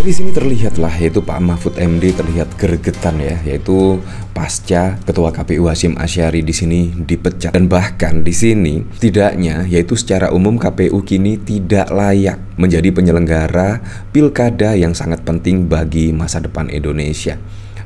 Di sini terlihat lah, yaitu Pak Mahfud MD terlihat gregetan ya, yaitu pasca Ketua KPU Hasyim Asyari di sini dipecat. Dan bahkan di sini tidaknya, yaitu secara umum KPU kini tidak layak menjadi penyelenggara pilkada yang sangat penting bagi masa depan Indonesia.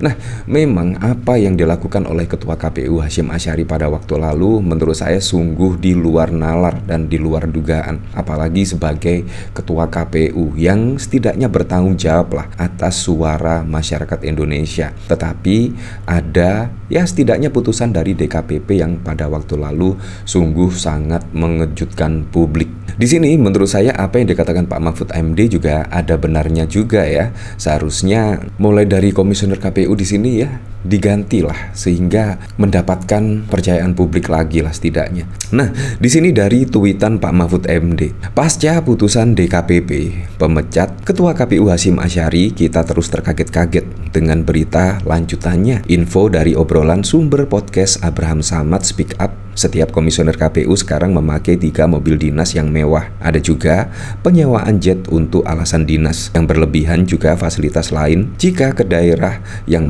Nah, memang apa yang dilakukan oleh Ketua KPU Hasyim Asyari pada waktu lalu menurut saya sungguh di luar nalar dan di luar dugaan. Apalagi sebagai Ketua KPU yang setidaknya bertanggung jawab lah atas suara masyarakat Indonesia. Tetapi ada ya setidaknya putusan dari DKPP yang pada waktu lalu sungguh sangat mengejutkan publik. Di sini menurut saya apa yang dikatakan Pak Mahfud MD juga ada benarnya juga ya. Seharusnya mulai dari komisioner KPU di sini ya digantilah sehingga mendapatkan percayaan publik lagi lah setidaknya. Nah, di sini dari tweetan Pak Mahfud MD, pasca putusan DKPP pemecat Ketua KPU Hasyim Asyari, kita terus terkaget-kaget dengan berita lanjutannya. Info dari obrolan sumber podcast Abraham Samad Speak Up, setiap komisioner KPU sekarang memakai 3 mobil dinas yang mewah. Ada juga penyewaan jet untuk alasan dinas. Yang berlebihan juga fasilitas lain jika ke daerah yang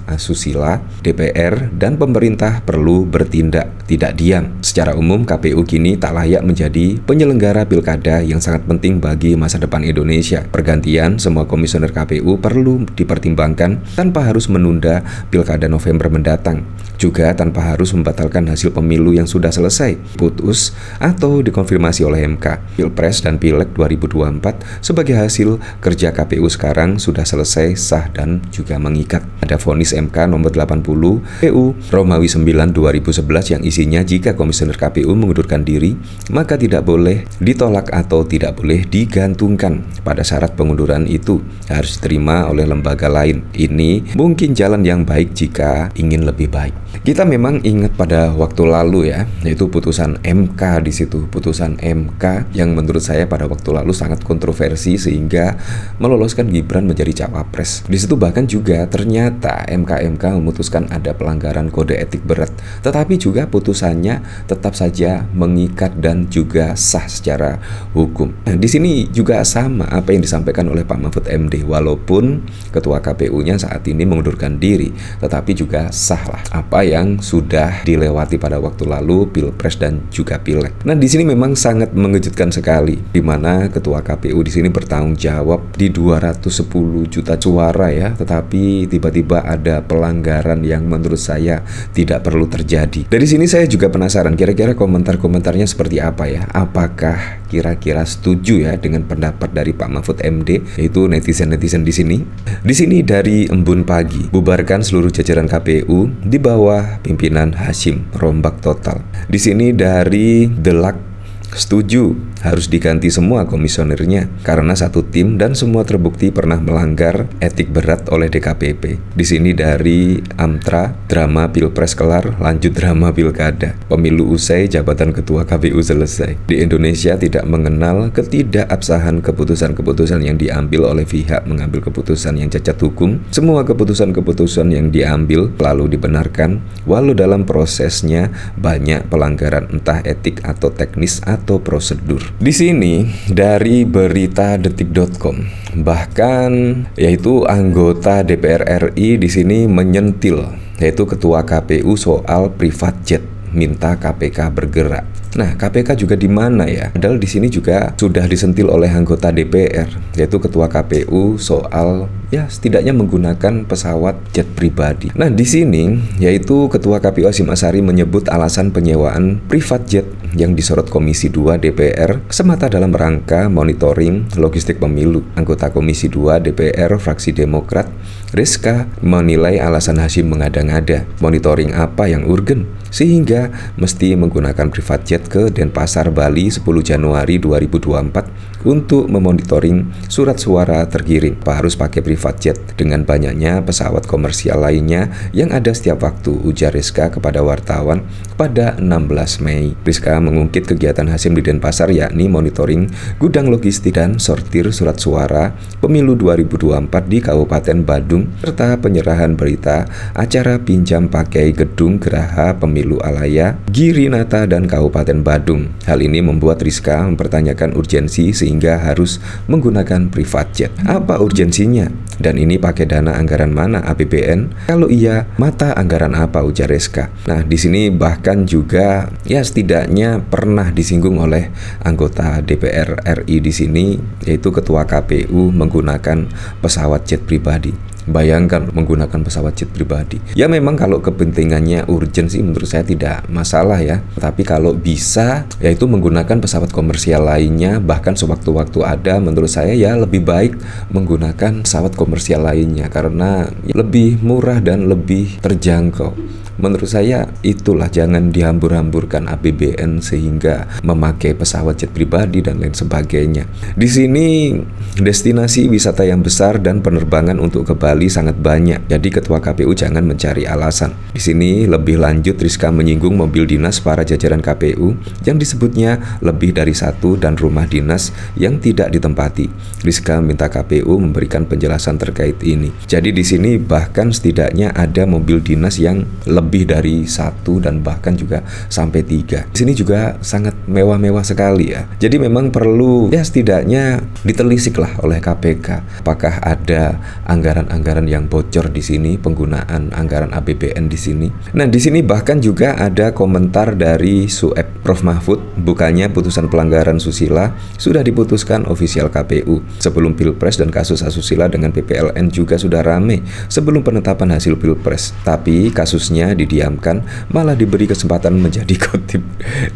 asusila, DPR dan pemerintah perlu bertindak, tidak diam. Secara umum KPU kini tak layak menjadi penyelenggara pilkada yang sangat penting bagi masa depan Indonesia. Pergantian semua komisioner KPU perlu dipertimbangkan tanpa harus menunda pilkada November mendatang. Juga tanpa harus membatalkan hasil pemilu yang sudah selesai, putus atau dikonfirmasi oleh MK. Pilpres dan Pileg 2024 sebagai hasil kerja KPU sekarang sudah selesai, sah dan juga mengikat. Ada vonis MK nomor 80 PU Romawi 9 2011 yang isinya jika komisioner KPU mengundurkan diri maka tidak boleh ditolak atau tidak boleh digantungkan. Pada syarat pengunduran itu harus diterima oleh lembaga lain. Ini mungkin jalan yang baik jika ingin lebih baik. Kita memang ingat pada waktu lalu ya, yaitu putusan MK di situ, putusan MK yang menurut saya pada waktu lalu sangat kontroversi sehingga meloloskan Gibran menjadi cawapres. Di situ bahkan juga ternyata MK memutuskan ada pelanggaran kode etik berat, tetapi juga putusannya tetap saja mengikat dan juga sah secara hukum. Nah, di sini juga sama apa yang disampaikan oleh Pak Mahfud MD, walaupun Ketua KPU-nya saat ini mengundurkan diri, tetapi juga sah lah apa yang sudah dilewati pada waktu lalu Pilpres dan juga Pileg. Nah, di sini memang sangat mengejutkan sekali di mana Ketua KPU di sini bertanggung jawab di 210 juta suara ya, tetapi tiba-tiba ada pelanggaran yang menurut saya tidak perlu terjadi. Dari sini saya juga penasaran kira-kira komentar-komentarnya seperti apa ya. Apakah kira-kira setuju ya dengan pendapat dari Pak Mahfud MD, yaitu netizen-netizen di sini? Di sini dari Embun Pagi, bubarkan seluruh jajaran KPU di bawah pimpinan Hasyim, rombak total. Di sini dari Delak, setuju harus diganti semua komisionernya karena satu tim dan semua terbukti pernah melanggar etik berat oleh DKPP. Di sini dari Amtra, drama Pilpres kelar, lanjut drama Pilkada. Pemilu usai, jabatan Ketua KPU selesai. Di Indonesia tidak mengenal ketidakabsahan keputusan-keputusan yang diambil oleh pihak mengambil keputusan yang cacat hukum. Semua keputusan-keputusan yang diambil lalu dibenarkan walau dalam prosesnya banyak pelanggaran entah etik atau teknis atau prosedur. Di sini dari berita detik.com, bahkan yaitu anggota DPR RI di sini menyentil yaitu Ketua KPU soal privat jet, minta KPK bergerak. Nah, KPK juga di mana ya? Padahal di sini juga sudah disentil oleh anggota DPR, yaitu Ketua KPU soal ya setidaknya menggunakan pesawat jet pribadi. Nah, di sini yaitu Ketua KPU Hasyim Asyari menyebut alasan penyewaan privat jet yang disorot Komisi 2 DPR semata dalam rangka monitoring logistik pemilu. Anggota Komisi 2 DPR fraksi Demokrat, Rizka, menilai alasan Hasyim mengada-ngada. Monitoring apa yang urgen sehingga mesti menggunakan privat jet ke Denpasar, Bali 10 Januari 2024 untuk memonitoring surat suara terkirim. Pak harus pakai privat jet dengan banyaknya pesawat komersial lainnya yang ada setiap waktu, ujar Rizka kepada wartawan pada 16 Mei. Rizka mengungkit kegiatan Hasyim di Denpasar yakni monitoring gudang logistik dan sortir surat suara pemilu 2024 di Kabupaten Badung serta penyerahan berita acara pinjam pakai gedung Geraha Pemilu Alaya, Girinata dan Kabupaten Badung. Hal ini membuat Rizka mempertanyakan urgensi sehingga sehingga harus menggunakan private jet. Apa urgensinya? Dan ini pakai dana anggaran mana? APBN? Kalau iya, mata anggaran apa? Ujar Reska. Nah, di sini bahkan juga ya setidaknya pernah disinggung oleh anggota DPR RI di sini, yaitu Ketua KPU menggunakan pesawat jet pribadi. Bayangkan menggunakan pesawat jet pribadi. Ya memang kalau kepentingannya urgent sih menurut saya tidak masalah ya. Tapi kalau bisa yaitu menggunakan pesawat komersial lainnya, bahkan sewaktu-waktu ada, menurut saya ya lebih baik menggunakan pesawat komersial lainnya karena lebih murah dan lebih terjangkau. Menurut saya itulah, jangan dihambur-hamburkan APBN sehingga memakai pesawat jet pribadi dan lain sebagainya. Di sini destinasi wisata yang besar dan penerbangan untuk ke Bali sangat banyak. Jadi Ketua KPU jangan mencari alasan. Di sini lebih lanjut Rizka menyinggung mobil dinas para jajaran KPU yang disebutnya lebih dari satu dan rumah dinas yang tidak ditempati. Rizka minta KPU memberikan penjelasan terkait ini. Jadi di sini bahkan setidaknya ada mobil dinas yang lebih dari satu dan bahkan juga sampai 3. Di sini juga sangat mewah-mewah sekali ya. Jadi memang perlu ya setidaknya ditelisik lah oleh KPK. Apakah ada anggaran-anggaran yang bocor di sini, penggunaan anggaran APBN di sini. Nah, di sini bahkan juga ada komentar dari Sueb Prof Mahfud, bukannya putusan pelanggaran susila sudah diputuskan ofisial KPU. Sebelum Pilpres dan kasus asusila dengan PPLN juga sudah rame sebelum penetapan hasil Pilpres. Tapi kasusnya didiamkan, malah diberi kesempatan menjadi khotib.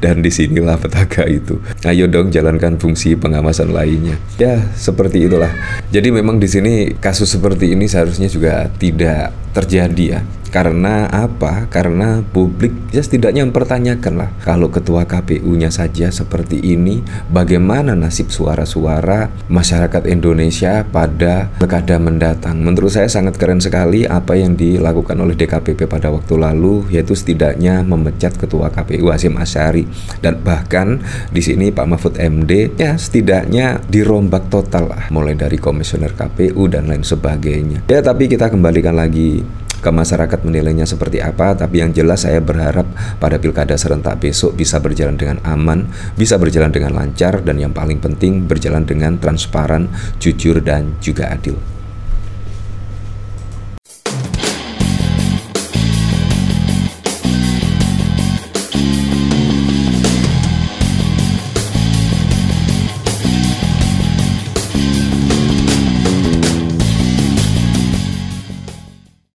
Dan disinilah petaka itu. Ayo dong jalankan fungsi pengawasan lainnya. Ya, seperti itulah. Jadi memang di sini kasus seperti ini seharusnya juga tidak terjadi ya. Karena apa? Karena publik ya setidaknya mempertanyakan lah, kalau ketua KPU-nya saja seperti ini, bagaimana nasib suara-suara masyarakat Indonesia pada pilkada mendatang? Menurut saya sangat keren sekali apa yang dilakukan oleh DKPP pada waktu lalu, yaitu setidaknya memecat ketua KPU Hasyim Asyari, dan bahkan di sini Pak Mahfud MD ya setidaknya dirombak total lah, mulai dari komisioner KPU dan lain sebagainya. Ya tapi kita kembalikan lagi ke masyarakat menilainya seperti apa. Tapi yang jelas saya berharap pada pilkada serentak besok bisa berjalan dengan aman, bisa berjalan dengan lancar, dan yang paling penting berjalan dengan transparan, jujur, dan juga adil.